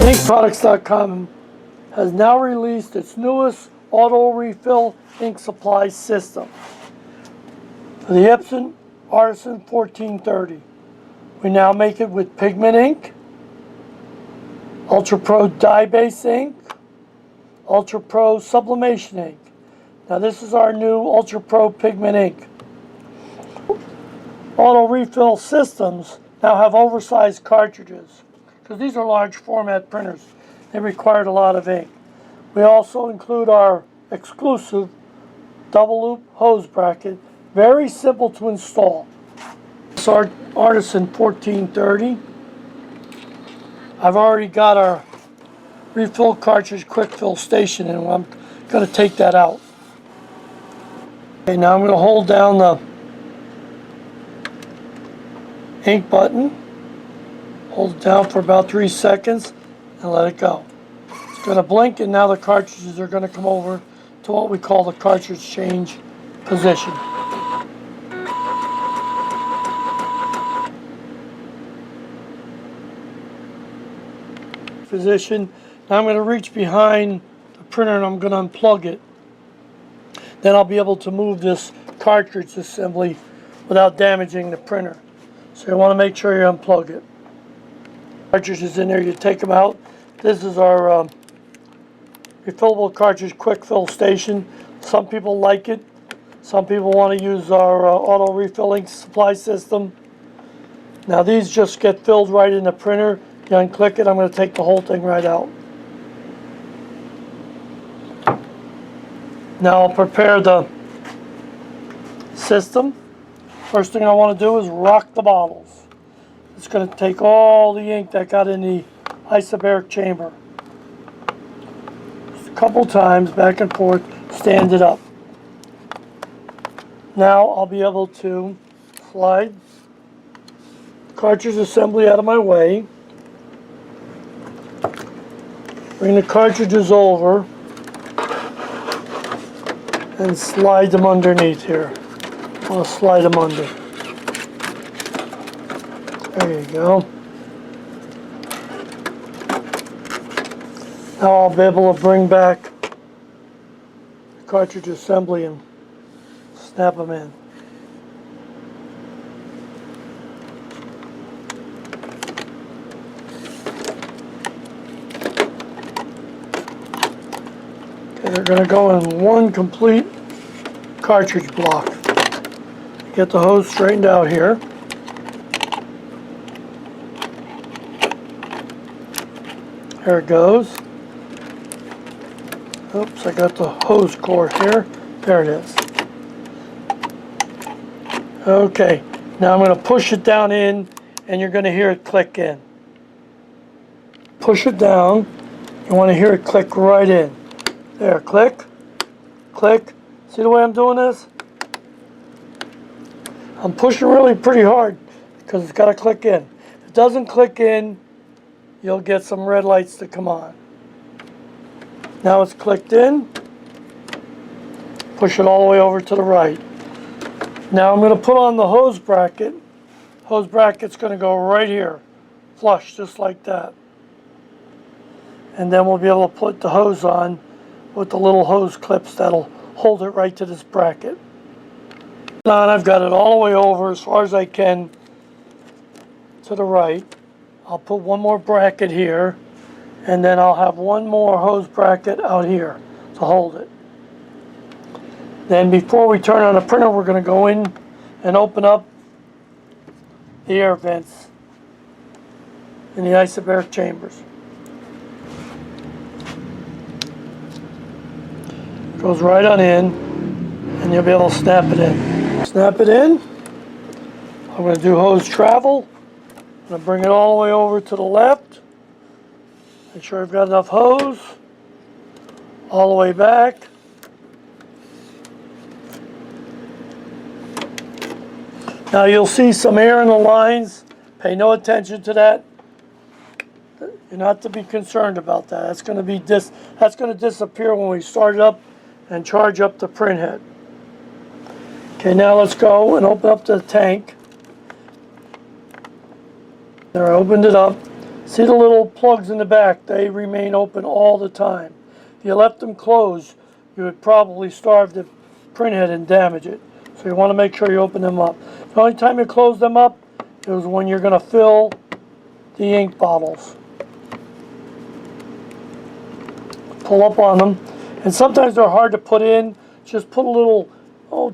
inkproducts.com has now released its newest auto refill ink supply system for the Epson Artisan 1430. We now make it with pigment ink, Ultra Pro dye-based ink, Ultra Pro sublimation ink. Now this is our new Ultra Pro pigment ink. Auto refill systems now have oversized cartridges because these are large format printers. They required a lot of ink. We also include our exclusive double loop hose bracket, very simple to install. It's our Artisan 1430. I've already got our refill cartridge quick fill station and I'm going to take that out. Okay, now I'm going to hold down the ink button, hold it down for about 3 seconds and let it go. It's going to blink and now the cartridges are going to come over to what we call the cartridge change position. Now I'm going to reach behind the printer and I'm going to unplug it. Then I'll be able to move this cartridge assembly without damaging the printer. So you want to make sure you unplug it. Cartridge is in there, you take them out. This is our refillable cartridge quick fill station. Some people like it. Some people want to use our auto refilling supply system. Now these just get filled right in the printer. You unclick it, I'm going to take the whole thing right out. Now I'll prepare the system. First thing I want to do is rock the bottles. It's going to take all the ink that got in the isobaric chamber. Just a couple times, back and forth, stand it up. Now I'll be able to slide the cartridge assembly out of my way. Bring the cartridges over and slide them underneath here. I'll slide them under. There you go. Now I'll be able to bring back the cartridge assembly and snap them in. They're going to go in one complete cartridge block. Get the hose straightened out here. There it goes. Oops, I got the hose cord here. There it is. Okay, now I'm going to push it down in and you're going to hear it click in. Push it down. You want to hear it click right in. There, click, click. See the way I'm doing this? I'm pushing really pretty hard because it's got to click in. If it doesn't click in, you'll get some red lights to come on. Now it's clicked in. Push it all the way over to the right. Now I'm going to put on the hose bracket. Hose bracket's going to go right here, flush, just like that. And then we'll be able to put the hose on with the little hose clips that'll hold it right to this bracket. Now I've got it all the way over as far as I can to the right. I'll put one more bracket here and then I'll have one more hose bracket out here to hold it. Then before we turn on the printer, we're going to go in and open up the air vents in the isobaric chambers. Goes right on in, and you'll be able to snap it in. Snap it in. I'm going to do hose travel. I'm going to bring it all the way over to the left. Make sure I've got enough hose. All the way back. Now you'll see some air in the lines. Pay no attention to that. You're not to be concerned about that. That's going to disappear when we start it up and charge up the print head. Okay, now let's go and open up the tank. There, I opened it up. See the little plugs in the back? They remain open all the time. If you left them closed, you would probably starve the printhead and damage it. So you want to make sure you open them up. The only time you close them up is when you're going to fill the ink bottles. Pull up on them. And sometimes they're hard to put in. Just put a little,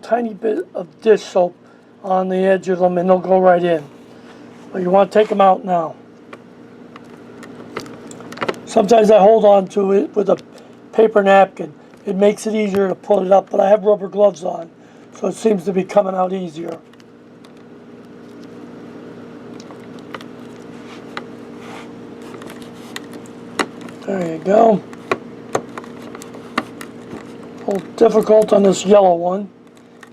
tiny bit of dish soap on the edge of them and they'll go right in. But you want to take them out now. Sometimes I hold on to it with a paper napkin. It makes it easier to pull it up, but I have rubber gloves on, so it seems to be coming out easier. There you go. A little difficult on this yellow one.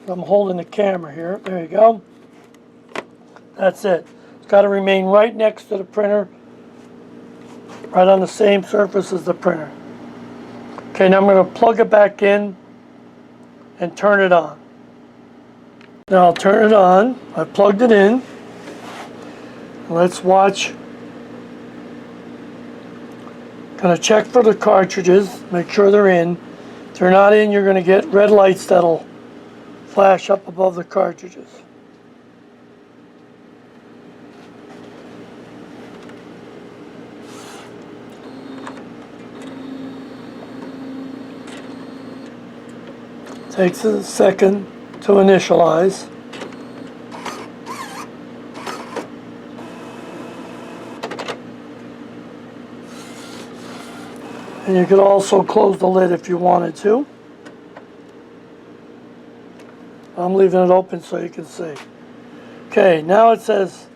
I'm holding the camera here. There you go. That's it. It's got to remain right next to the printer, right on the same surface as the printer. Okay, now I'm going to plug it back in and turn it on. Now I'll turn it on. I plugged it in. Let's watch. Going to check for the cartridges, make sure they're in. If they're not in, you're going to get red lights that'll flash up above the cartridges. Takes a second to initialize. And you could also close the lid if you wanted to. I'm leaving it open so you can see. Okay, now it says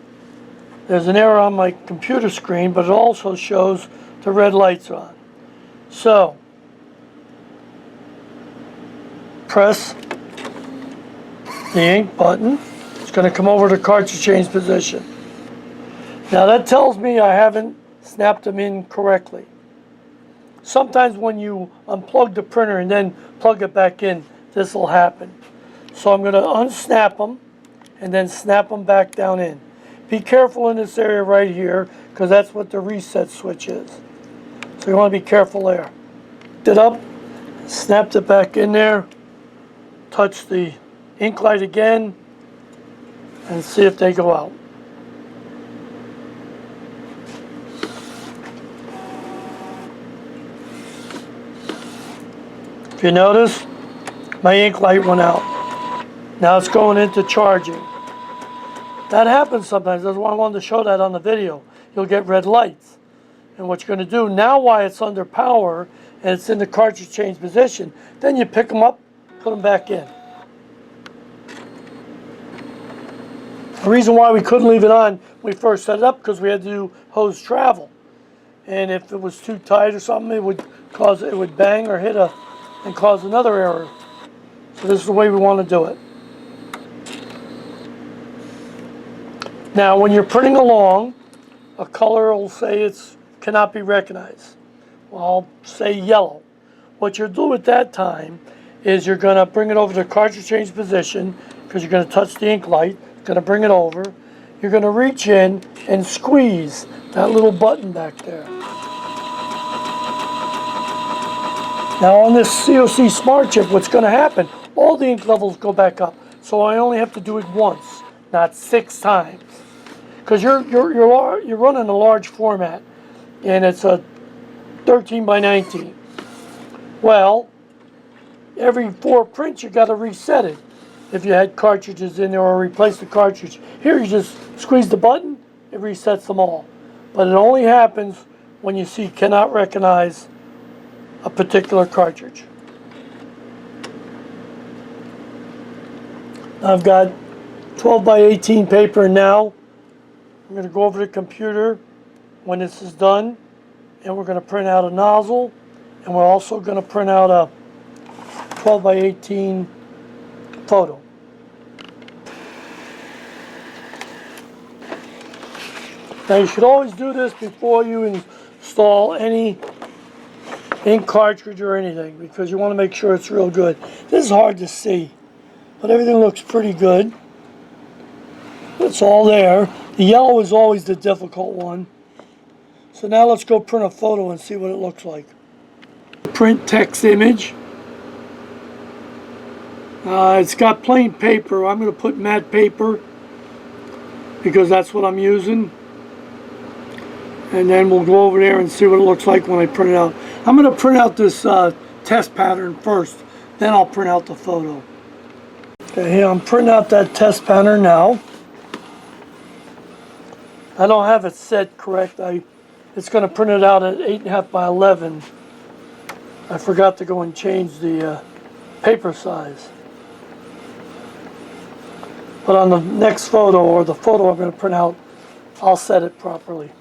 there's an error on my computer screen, but it also shows the red lights on. So, press the ink button. It's going to come over to cartridge change position. Now that tells me I haven't snapped them in correctly. Sometimes when you unplug the printer and then plug it back in, this will happen. So I'm going to unsnap them and then snap them back down in. Be careful in this area right here because that's what the reset switch is. So you want to be careful there. It up, snapped it back in there. Touch the ink light again and see if they go out. If you notice, my ink light went out. Now it's going into charging. That happens sometimes. That's why I wanted to show that on the video. You'll get red lights. And what you're going to do, now while it's under power and it's in the cartridge change position, then you pick them up, put them back in. The reason why we couldn't leave it on when we first set it up because we had to do hose travel. And if it was too tight or something, it would bang or hit and cause another error. So this is the way we want to do it. Now when you're printing along, a color will say it cannot be recognized. Well, I'll say yellow. What you'll do at that time is you're going to bring it over to cartridge change position because you're going to touch the ink light. It's going to bring it over. You're going to reach in and squeeze that little button back there. Now on this COC Smart Chip, what's going to happen, all the ink levels go back up. So I only have to do it once, not 6 times. Because you're running a large format, and it's a 13 by 19. Well, every 4 prints you got to reset it. If you had cartridges in there or replace the cartridge. Here you just squeeze the button, it resets them all. But it only happens when you see cannot recognize a particular cartridge. I've got 12 by 18 paper now. I'm going to go over to the computer when this is done, and we're going to print out a nozzle, and we're also going to print out a 12 by 18 photo. Now you should always do this before you install any ink cartridge or anything because you want to make sure it's real good. This is hard to see, but everything looks pretty good. It's all there. The yellow is always the difficult one. So now let's go print a photo and see what it looks like. Print text image. It's got plain paper. I'm going to put matte paper because that's what I'm using. And then we'll go over there and see what it looks like when I print it out. I'm going to print out this test pattern first, then I'll print out the photo. Okay, here I'm printing out that test pattern now. I don't have it set correct. It's going to print it out at 8.5 by 11. I forgot to go and change the paper size. But on the next photo, or the photo I'm going to print out, I'll set it properly.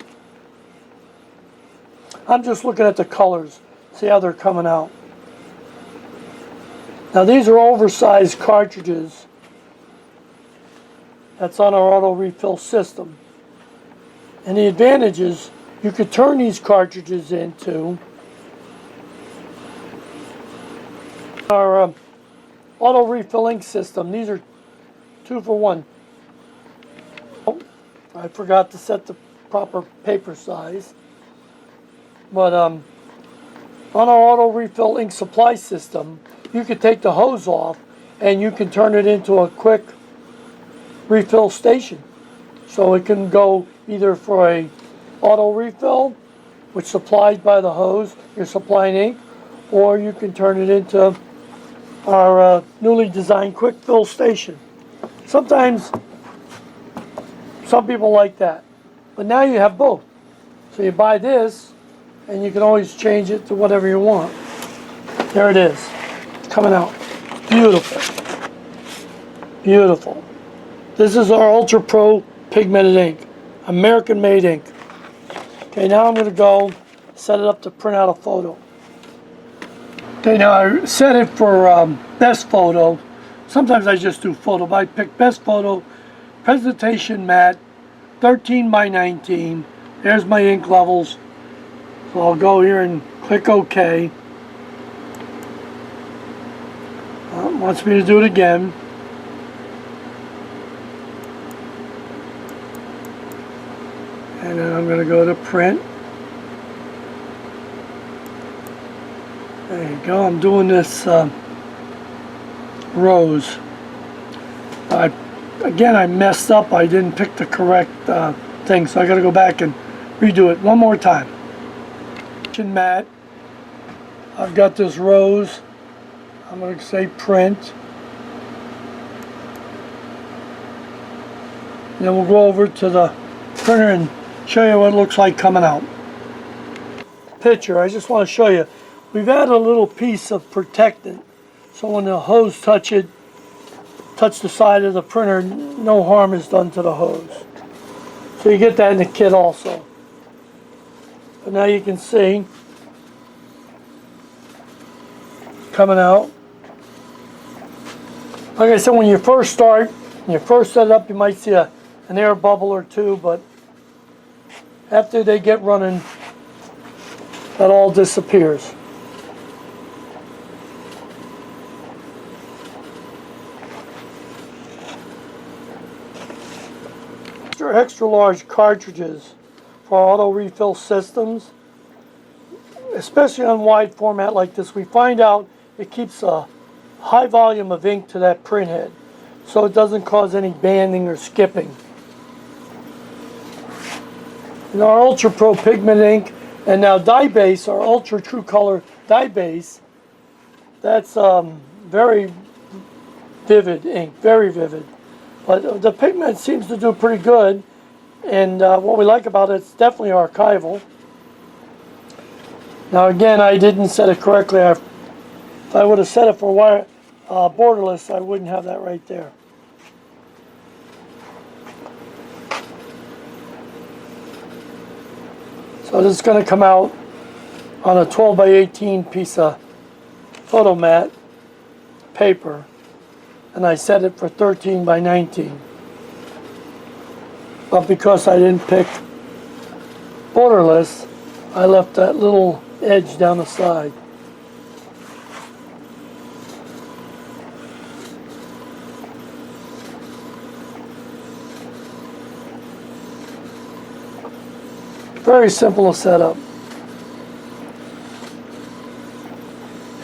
I'm just looking at the colors, see how they're coming out. Now these are oversized cartridges. That's on our auto refill system. And the advantage is you could turn these cartridges into our auto refilling system. These are 2 for 1. Oh, I forgot to set the proper paper size. But on our auto refill ink supply system, you could take the hose off and you can turn it into a quick refill station. So it can go either for a auto refill, which supplied by the hose, you're supplying ink, or you can turn it into our newly designed quick fill station. Sometimes some people like that, but now you have both. So you buy this and you can always change it to whatever you want. There it is, it's coming out. Beautiful, beautiful. This is our Ultra Pro pigmented ink, American made ink. Okay, now I'm going to go set it up to print out a photo. Okay, now I set it for best photo. Sometimes I just do photo, but I pick best photo, presentation matte, 13 by 19. There's my ink levels. So I'll go here and click OK. It wants me to do it again. And then I'm going to go to print. There you go. I'm doing this rose. Again, I messed up. I didn't pick the correct thing, so I got to go back and redo it one more time. Matte. I've got this rose. I'm going to say print. And then we'll go over to the printer and show you what it looks like coming out. Picture, I just want to show you. We've added a little piece of protectant, so when the hose touch the side of the printer, no harm is done to the hose. So you get that in the kit also. But now you can see coming out. Like I said, when you first start, when you first set it up, you might see an air bubble or two, but after they get running, that all disappears. Extra large cartridges for auto refill systems, especially on wide format like this, we find out it keeps a high volume of ink to that print head, so it doesn't cause any banding or skipping. And our Ultra Pro pigment ink, and now dye base, our Ultra True Color dye base, that's very vivid ink, very vivid. But the pigment seems to do pretty good, and what we like about it, it's definitely archival. Now again, I didn't set it correctly. If I would have set it for wire borderless, I wouldn't have that right there. So this is going to come out on a 12 by 18 piece of photo mat paper, and I set it for 13 by 19. But because I didn't pick borderless, I left that little edge down the side. Very simple to set up.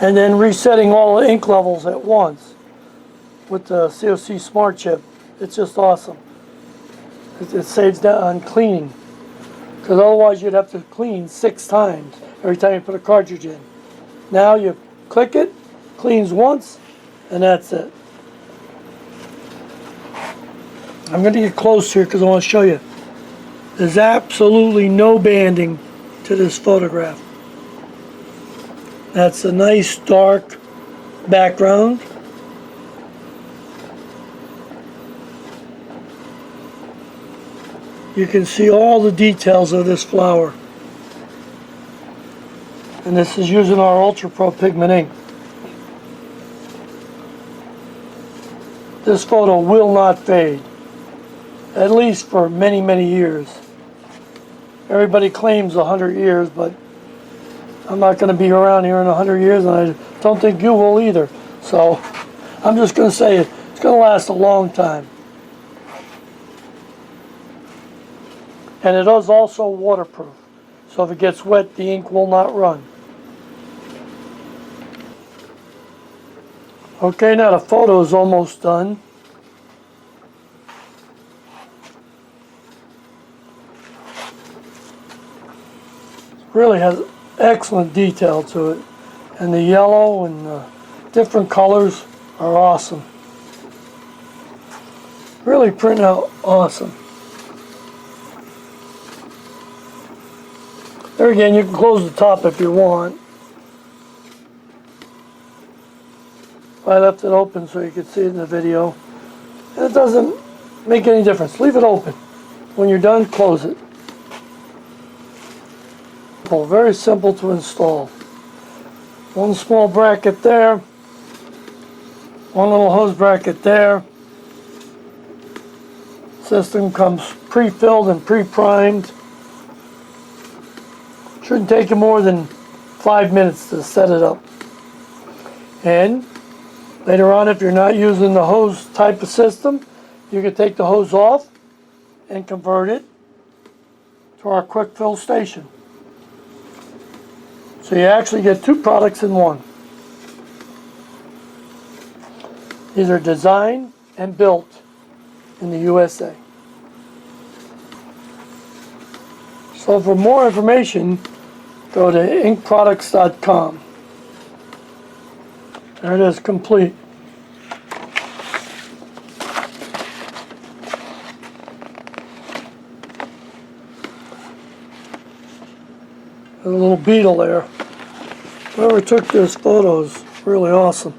And then resetting all the ink levels at once with the COC Smart Chip. It's just awesome. It saves down on cleaning. Because otherwise you'd have to clean 6 times every time you put a cartridge in. Now you click it, cleans once, and that's it. I'm going to get close here because I want to show you. There's absolutely no banding to this photograph. That's a nice dark background. You can see all the details of this flower. And this is using our Ultra Pro pigment ink. This photo will not fade, at least for many, many years. Everybody claims 100 years, but I'm not going to be around here in 100 years, and I don't think you will either. So I'm just going to say it's going to last a long time. And it is also waterproof, so if it gets wet, the ink will not run. Okay, now the photo is almost done. Really has excellent detail to it, and the yellow and the different colors are awesome. Really print out awesome. There again, you can close the top if you want. I left it open so you could see it in the video. And it doesn't make any difference. Leave it open. When you're done, close it. Very simple to install. One small bracket there. One little hose bracket there. System comes pre-filled and pre-primed. Shouldn't take you more than 5 minutes to set it up. And later on, if you're not using the hose type of system, you can take the hose off and convert it to our quick fill station. So you actually get 2 products in one. These are designed and built in the USA. So for more information, go to inkproducts.com. There it is, complete. There's a little beetle there. Whoever took this photo is really awesome.